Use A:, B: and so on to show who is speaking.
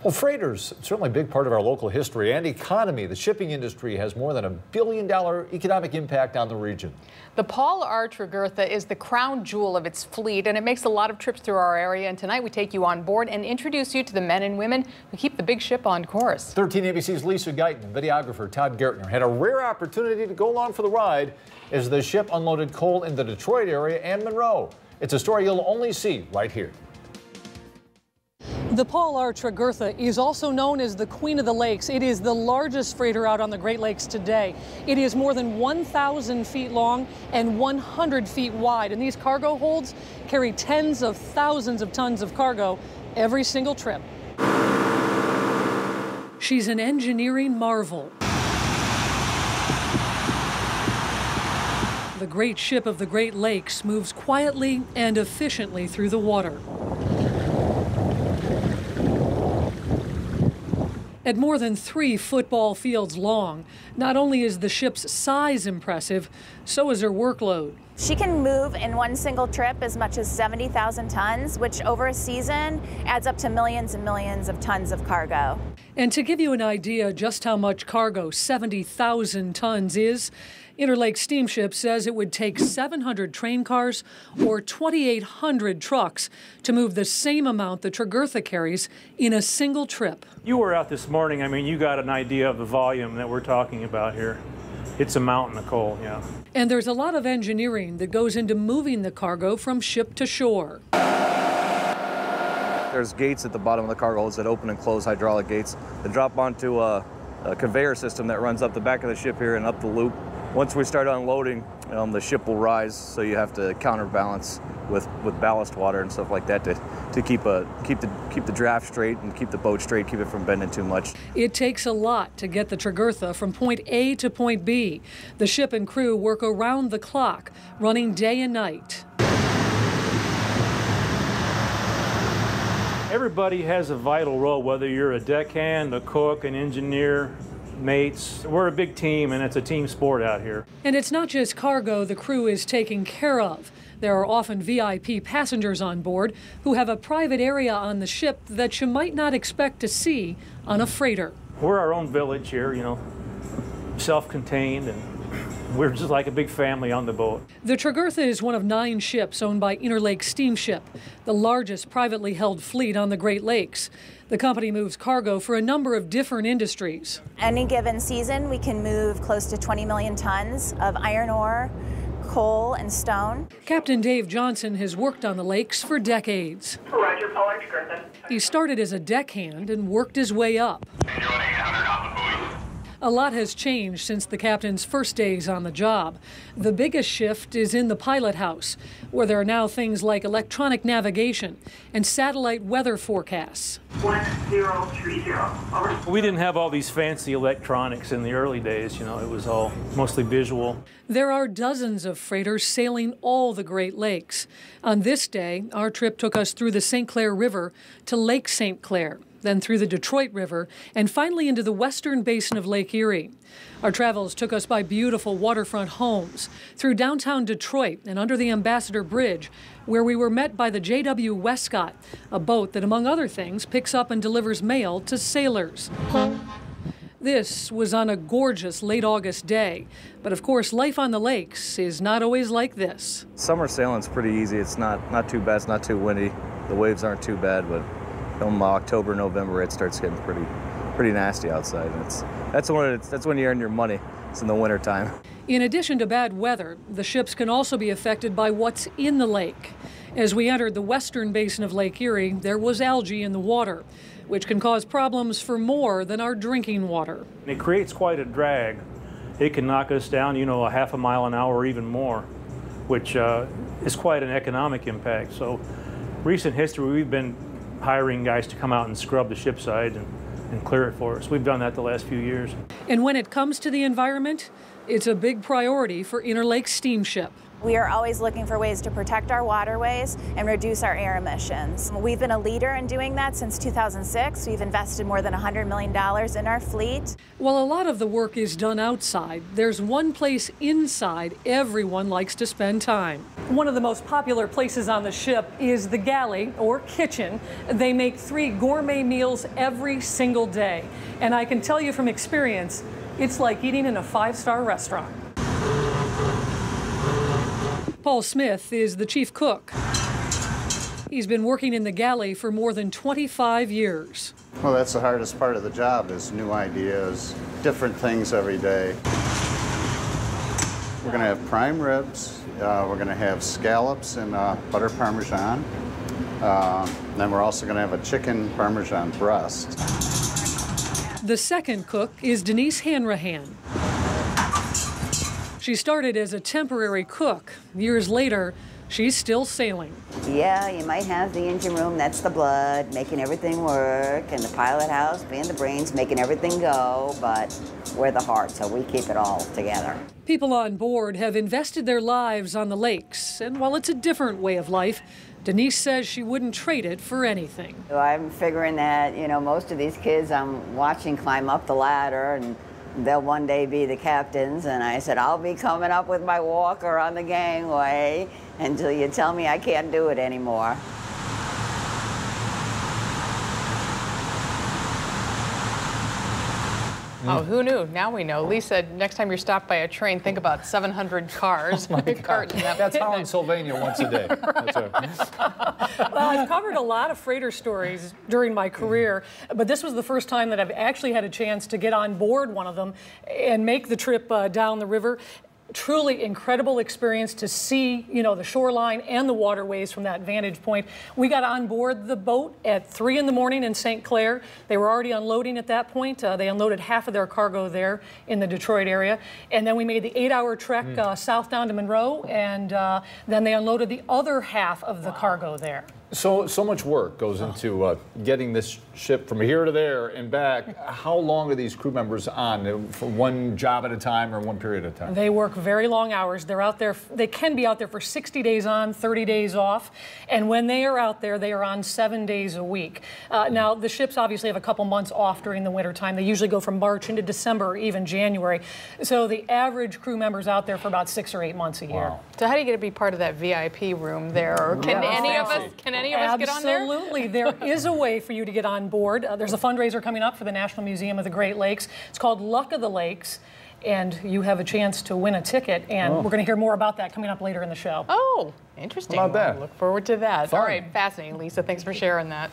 A: Well, freighters, certainly a big part of our local history and economy. The shipping industry has more than $1 billion economic impact on the region.
B: The Paul R. Tregurtha is the crown jewel of its fleet, and it makes a lot of trips through our area. And tonight we take you on board and introduce you to the men and women who keep the big ship on course.
A: 13 ABC's Lisa Guyton and videographer Todd Gertner had a rare opportunity to go along for the ride as the ship unloaded coal in the Detroit area and Monroe. It's a story you'll only see right here.
C: The Paul R. Tregurtha is also known as the Queen of the Lakes. It is the largest freighter out on the Great Lakes today. It is more than 1,000 feet long and 100 feet wide, and these cargo holds carry tens of thousands of tons of cargo every single trip. She's an engineering marvel. The great ship of the Great Lakes moves quietly and efficiently through the water. At more than 3 football fields long, not only is the ship's size impressive, so is her workload.
D: She can move in one single trip as much as 70,000 tons, which over a season adds up to millions and millions of tons of cargo.
C: And to give you an idea just how much cargo 70,000 tons is, Interlake Steamship says it would take 700 train cars or 2,800 trucks to move the same amount the Tregurtha carries in a single trip.
E: You were out this morning. I mean, you got an idea of the volume that we're talking about here. It's a mountain of coal, yeah.
C: And there's a lot of engineering that goes into moving the cargo from ship to shore.
F: There's gates at the bottom of the cargo holds that open and close, hydraulic gates that drop onto a conveyor system that runs up the back of the ship here and up the loop. Once we start unloading, the ship will rise, so you have to counterbalance with ballast water and stuff like that to keep the draft straight and keep the boat straight, keep it from bending too much.
C: It takes a lot to get the Tregurtha from point A to point B. The ship and crew work around the clock, running day and night.
E: Everybody has a vital role, whether you're a deckhand, a cook, an engineer, mates. We're a big team, and it's a team sport out here.
C: And it's not just cargo the crew is taking care of. There are often VIP passengers on board who have a private area on the ship that you might not expect to see on a freighter.
E: We're our own village here, self-contained, and we're just like a big family on the boat.
C: The Tregurtha is one of 9 ships owned by Interlake Steamship, the largest privately held fleet on the Great Lakes. The company moves cargo for a number of different industries.
D: Any given season, we can move close to 20 million tons of iron ore, coal, and stone.
C: Captain Dave Johnson has worked on the lakes for decades.
G: Roger, Paul R. Tregurtha.
C: He started as a deckhand and worked his way up. A lot has changed since the captain's first days on the job. The biggest shift is in the pilot house, where there are now things like electronic navigation and satellite weather forecasts.
G: 1030, over.
E: We didn't have all these fancy electronics in the early days, it was all mostly visual.
C: There are dozens of freighters sailing all the Great Lakes. On this day, our trip took us through the St. Clair River to Lake St. Clair, then through the Detroit River, and finally into the western basin of Lake Erie. Our travels took us by beautiful waterfront homes, through downtown Detroit and under the Ambassador Bridge, where we were met by the J.W. Westcott, a boat that, among other things, picks up and delivers mail to sailors. This was on a gorgeous late August day, but of course life on the lakes is not always like this. Summer
F: sailing's pretty easy. It's not too bad, it's not too windy. The waves aren't too bad, but come October, November, it starts getting pretty nasty outside. And that's when you earn your money. It's in the wintertime.
C: In addition to bad weather, the ships can also be affected by what's in the lake. As we entered the western basin of Lake Erie, there was algae in the water, which can cause problems for more than our drinking water.
E: It creates quite a drag. It can knock us down, a half a mile an hour or even more, which is quite an economic impact. So recent history, we've been hiring guys to come out and scrub the ship side and clear it for us. We've done that the last few years.
C: And when it comes to the environment, it's a big priority for Interlake Steamship.
D: We are always looking for ways to protect our waterways and reduce our air emissions. We've been a leader in doing that since 2006. We've invested more than $100 million in our fleet.
C: While a lot of the work is done outside, there's one place inside everyone likes to spend time. One of the most popular places on the ship is the galley, or kitchen. They make 3 gourmet meals every single day. And I can tell you from experience, it's like eating in a 5-star restaurant. Paul Smith is the chief cook. He's been working in the galley for more than 25 years.
H: Well, that's the hardest part of the job, is new ideas, different things every day. We're going to have prime ribs. We're going to have scallops and butter parmesan. Then we're also going to have a chicken parmesan breast.
C: The second cook is Denise Hanrahan. She started as a temporary cook. Years later, she's still sailing.
I: Yeah, you might have the engine room, that's the blood, making everything work, and the pilot house being the brains, making everything go, but we're the heart, so we keep it all together.
C: People on board have invested their lives on the lakes, and while it's a different way of life, Denise says she wouldn't trade it for anything.
I: So I'm figuring that, you know, most of these kids I'm watching climb up the ladder, and they'll one day be the captains, and I said, I'll be coming up with my walker on the gangway until you tell me I can't do it anymore.
B: Oh, who knew? Now we know. Lisa, next time you're stopped by a train, think about 700 cars.
A: Oh my God. That's Holland, Sylvania once a day. That's
C: Well, I've covered a lot of freighter stories during my career, but this was the first time that I've actually had a chance to get on board one of them and make the trip down the river. Truly incredible experience to see, you know, the shoreline and the waterways from that vantage point. We got on board the boat at 3 in the morning in St. Clair. They were already unloading at that point. They unloaded half of their cargo there in the Detroit area. And then we made the 8-hour trek south down to Monroe, and then they unloaded the other half of the cargo there.
A: So much work goes into getting this ship from here to there and back. How long are these crew members on, for one job at a time or one period at a time?
C: They work very long hours. They're out there, they can be out there for 60 days on, 30 days off. And when they are out there, they are on 7 days a week. Now, the ships obviously have a couple months off during the winter time. They usually go from March into December or even January. So the average crew member's out there for about 6 or 8 months a year.
A: Wow.
B: So how do you get to be part of that VIP room there? Or can any of us get on there?
C: Absolutely. There is a way for you to get on board. There's a fundraiser coming up for the National Museum of the Great Lakes. It's called Luck of the Lakes, and you have a chance to win a ticket, and we're going to hear more about that coming up later in the show.
B: Oh, interesting.
A: How about that?
B: We'll look forward to that.
A: Fun.
B: All right, fascinating, Lisa. Thanks for sharing that.